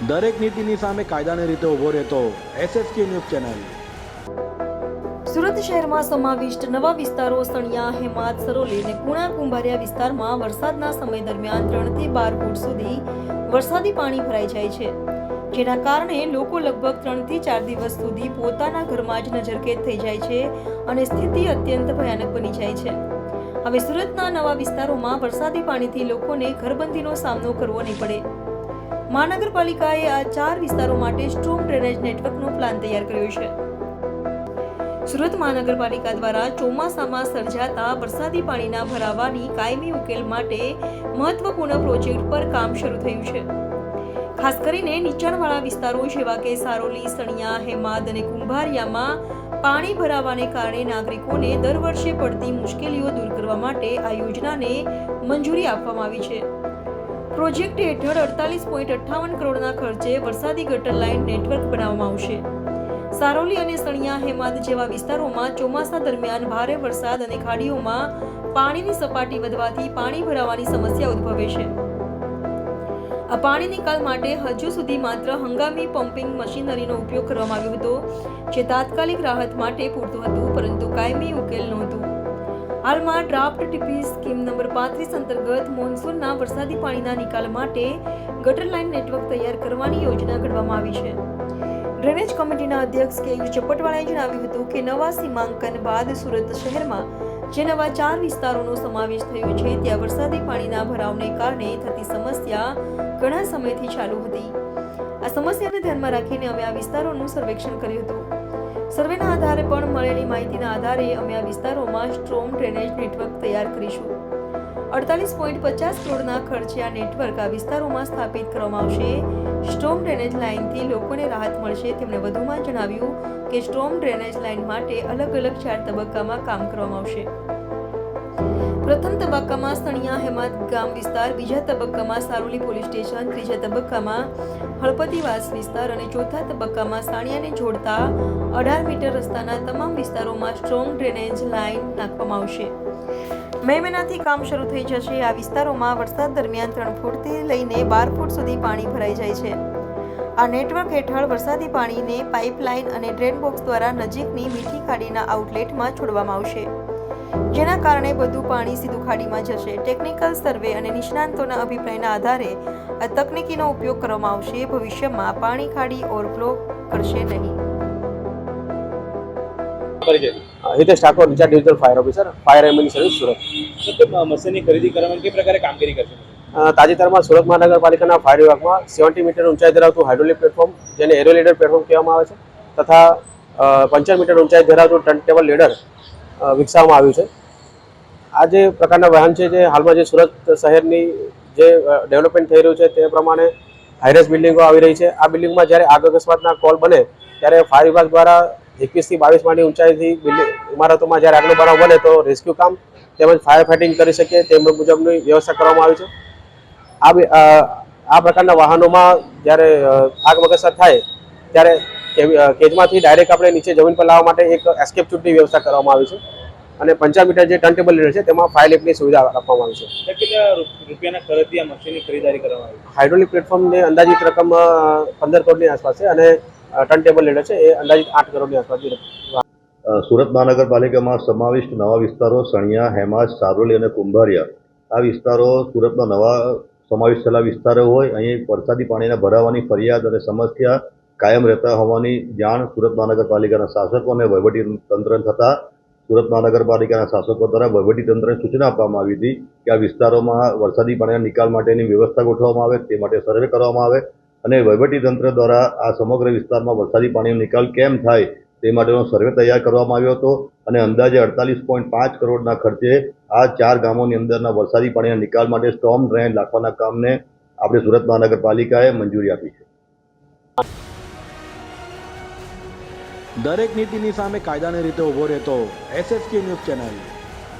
દરેક નીતિની સામે કાયદાની રીતે ઊભો રહેતો SSK ન્યૂઝ ચેનલ। સુરત શહેરમાં સમાવિષ્ટ નવા વિસ્તારો સણિયા, હેમાદ, સરોલી અને પુણા કુંભારિયા વિસ્તારમાં વરસાદના સમય દરમિયાન 3 થી 12 ફૂટ સુધી વરસાદી પાણી ભરાઈ જાય છે, જેના કારણે લોકો લગભગ 3 થી 4 દિવસ સુધી પોતાના ઘરમાં જ નજરકેદ થઈ જાય છે અને સ્થિતિ અત્યંત ભયાનક બની જાય છે। હવે સુરતના નવા વિસ્તારોમાં વરસાદી પાણીથી લોકોને ઘરબંધીનો સામનો કરવો નહીં પડે। મહાનગરપાલિકાએ આ 4 વિસ્તારો માટે સ્ટ્રોમ ડ્રેનેજ નેટવર્કનો પ્લાન તૈયાર કર્યો છે। સુરત મહાનગરપાલિકા દ્વારા ચોમાસામાં સર્જાતા વરસાદી પાણીના ભરાવાની કાયમી ઉકેલ માટે મહત્વપૂર્ણ પ્રોજેક્ટ પર કામ શરૂ થયું છે। ખાસ કરીને નીચાણવાળા વિસ્તારો જેવા કે સારોલી, સણિયા, હેમાદ અને કુંભારિયામાં પાણી ભરાવાને કારણે નાગરિકોને દર વર્ષે પડતી મુશ્કેલીઓ દૂર કરવા માટે આ યોજનાને મંજૂરી આપવામાં આવી છે। પ્રોજેક્ટ હેઠળ 48.58 કરોડના ખર્ચે વરસાદી ગટર લાઇન નેટવર્ક બનાવવામાં આવશે। સારોલી અને સણિયા, હેમાદ જેવા વિસ્તારોમાં ચોમાસા દરમિયાન ભારે વરસાદ અને ખાડીઓમાં પાણીની સપાટી વધવાથી પાણી ભરાવાની સમસ્યા ઉદ્ભવે છે। આ પાણી નિકાલ માટે હજુ સુધી માત્ર હંગામી પમ્પિંગ મશીનરીનો ઉપયોગ કરવામાં આવ્યો હતો, જે તાત્કાલિક રાહત માટે પૂરતું હતું, પરંતુ કાયમી ઉકેલ નહોતું। હાલમાં ડ્રાફ્ટ ટીપી સ્કીમ નંબર 35 અંતર્ગત મોન્સૂનના વરસાદી પાણીના નિકાલ માટે ગટર લાઇન નેટવર્ક તૈયાર કરવાની યોજના ઘડવામાં આવી છે। ડ્રેનેજ કમિટીના અધ્યક્ષ કે.યુ. ચપ્પટવાળાએ જણાવ્યું હતું કે નવા સીમાંકન બાદ સુરત શહેરમાં જે નવા 4 વિસ્તારોનો સમાવેશ થયો છે, ત્યાં વરસાદી પાણીના ભરાવને કારણે થતી સમસ્યા ઘણા સમયથી ચાલુ હતી। આ સમસ્યાને ધ્યાનમાં રાખીને અમે આ વિસ્તારોનું સર્વેક્ષણ કર્યું હતું। સર્વેના આધારે પણ મળેલી માહિતીના આધારે અમે આ વિસ્તારોમાં સ્ટ્રોમ ડ્રેનેજ નેટવર્ક તૈયાર કરીશું। 48.50 કરોડના ખર્ચે આ નેટવર્ક આ વિસ્તારોમાં સ્થાપિત કરવામાં આવશે। સ્ટ્રોમ ડ્રેનેજ લાઇનથી લોકોને રાહત મળશે। તેમણે વધુમાં જણાવ્યું કે સ્ટ્રોમ ડ્રેનેજ લાઇન માટે અલગ અલગ 4 તબક્કામાં કામ કરવામાં આવશે। પ્રથમ તબક્કામાં સણિયા, હેમાદ ગામ વિસ્તાર, બીજા તબક્કામાં સારોલી પોલીસ સ્ટેશન, ત્રીજા તબક્કામાં હળપતિવાસ વિસ્તાર અને ચોથા તબક્કામાં સાણિયાને જોડતા 18 મીટર રસ્તાના તમામ વિસ્તારોમાં સ્ટ્રોમ ડ્રેનેજ લાઇન નાખવામાં આવશે। મે મહિનાથી કામ શરૂ થઈ જશે। આ વિસ્તારોમાં વરસાદ દરમિયાન 3 ફૂટથી લઈને 12 ફૂટ સુધી પાણી ભરાઈ જાય છે। આ નેટવર્ક હેઠળ વરસાદી પાણીને પાઇપલાઇન અને ડ્રેન બોક્સ દ્વારા નજીકની મીઠી ખાડીના આઉટલેટમાં છોડવામાં આવશે, જેના કારણે બધું પાણી સીધું ખાડીમાં જશે। ટેકનિકલ સર્વે અને નિષ્ણાંતોના અભિપ્રાયના આધારે આ તકનીકીનો ઉપયોગ કરવામાં આવશે। ભવિષ્યમાં પાણી ખાડી ઓવરફ્લો કરશે નહીં। Hitesh Thakur, recharge digital fire officer, fire ambulance service Surat. મશીનની ખરીદી કરવામાં કઈ પ્રકારે કામગીરી કરશે? તાજેતરમાં સુરત મહાનગરપાલિકાના ફાયર વિભાગમાં 70 મીટર ઊંચાઈ ધરાવતું હાઇડ્રોલિક પ્લેટફોર્મ, જેને એરો લેડર પ્લેટફોર્મ કહેવામાં આવે છે, તથા 55 મીટર ઊંચાઈ ધરાવતું ટર્ન ટેબલ લેડર વિકસાવવામાં આવ્યું છે। આ જે પ્રકારના વાહન છે, જે હાલમાં જે સુરત શહેરની જે ડેવલપમેન્ટ થઈ રહ્યું છે તે પ્રમાણે હાઈરેસ બિલ્ડિંગો આવી રહી છે। આ બિલ્ડિંગમાં જ્યારે આગ અકસ્માતના કોલ બને ત્યારે ફાયર વિભાગ દ્વારા 21 થી 22 માળની ઊંચાઈથી ઇમારતોમાં જ્યારે આગનો બનાવ બને તો રેસ્ક્યુ કામ તેમજ ફાયર ફાઇટિંગ કરી શકે તે મુજબની વ્યવસ્થા કરવામાં આવી છે। આ પ્રકારના વાહનોમાં જ્યારે આગ અકસ્માત થાય ત્યારે કેજમાંથી ડાયરેક્ટ આપણે નીચે જમીન પર લાવવા માટે એક એસ્કેપ ચૂટની વ્યવસ્થા કરવામાં આવી છે અને 50 મીટર જે ટર્ન ટેબલ લેડર છે તેમાં ફાયર લિફ્ટની સુવિધા આપવામાં આવી છે। કેટલા રૂપિયાના ખર્ચથી આ મશીનની ખરીદારી કરવામાં આવી? હાઇડ્રોલિક પ્લેટફોર્મની અંદાજિત રકમ 15 કરોડની આસપાસ છે અને ટર્ન ટેબલ લેડર છે એ અંદાજિત 8 કરોડની આસપાસની રકમ। સુરત મહાનગરપાલિકામાં સમાવિષ્ટ નવા વિસ્તારો સણિયા, હેમાદ, સારોલી અને કુંભારિયા આ વિસ્તારો સુરતના નવા સમાવિષ્ટ થયેલા વિસ્તારો હોય। અહીં વરસાદી પાણીના ભરાવાની ફરિયાદ અને સમસ્યા કાયમ રહેતા હોવાની જાણ સુરત મહાનગરપાલિકાના શાસકો અને વહીવટી તંત્ર થતાં સુરત મહાનગરપાલિકાના શાસકો દ્વારા વહીવટી તંત્રને સૂચના આપવામાં આવી હતી કે આ વિસ્તારોમાં વરસાદી પાણીના નિકાલ માટેની વ્યવસ્થા ગોઠવવામાં આવે, તે માટે સર્વે કરવામાં આવે અને વહીવટી તંત્ર દ્વારા આ સમગ્ર વિસ્તારમાં વરસાદી પાણીનો નિકાલ કેમ થાય તે માટેનો સર્વે તૈયાર કરવામાં આવ્યો હતો અને અંદાજે 48.5 કરોડના ખર્ચે આ 4 ગામોની અંદરના વરસાદી પાણીના નિકાલ માટે સ્ટોર્મ ડ્રેન નાખવાના કામને આપણે સુરત મહાનગરપાલિકાએ મંજૂરી આપી છે। દરેક નીતિની સામે કાયદાની રીતે ઊભો રહેતો SSK ન્યૂઝ ચેનલ।